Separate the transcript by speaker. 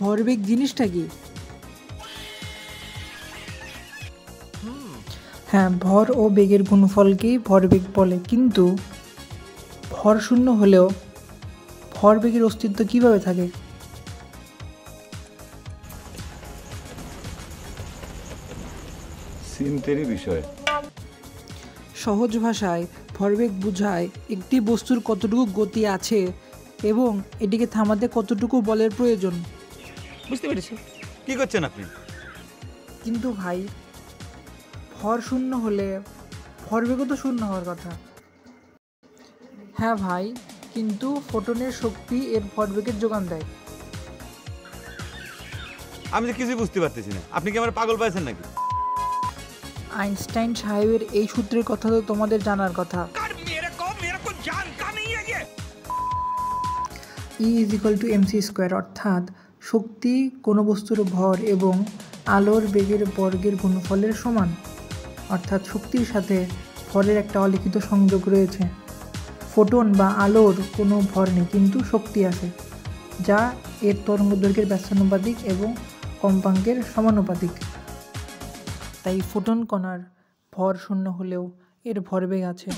Speaker 1: ভরবেগ জিনিসটা কি? হ্যাঁ, ভর ও বেগের গুণফলকেই ভরবেগ বলে, কিন্তু ভর শূন্য হলেও ভরবেগের অস্তিত্ব কিভাবে থাকে?
Speaker 2: চিন্তারই বিষয়।
Speaker 1: সহজ ভাষায় ভরবেগ বোঝায় একটি বস্তুর কতটুকু গতি আছে এবং এটিকে থামাতে কতটুকু বলের প্রয়োজন।
Speaker 2: বুঝতে পেরেছি। কি করছেন আপনি?
Speaker 1: কিন্তু ভাই, ভর শূন্য হলে ভরবেগও তো শূন্য হওয়ার কথা। হ্যাঁ ভাই, কিন্তু ফোটনের শক্তি এর ভরবেগের যোগান দেয়।
Speaker 2: আমি তো কিছুই বুঝতে পারতেছি না। আপনি কি আমার পাগল পাইছেন নাকি?
Speaker 1: আইনস্টাইন সাহেবের এই সূত্রের কথা তো তোমাদের জানার কথা। E=mc², অর্থাৎ শক্তি কোনো বস্তুর ভর এবং আলোর বেগের বর্গের গুণফলের সমান। অর্থাৎ শক্তির সাথে ভরের একটা অলিখিত সংযোগ রয়েছে। ফোটন বা আলোর কোনো ভর নেই, কিন্তু শক্তি আছে, যা এর তরঙ্গদৈর্ঘ্যের ব্যস্তানুপাতিক এবং কম্পাঙ্কের সমানুপাতিক। তাই ফোটন কণার ভর শূন্য হলেও এর ভরবেগ আছে।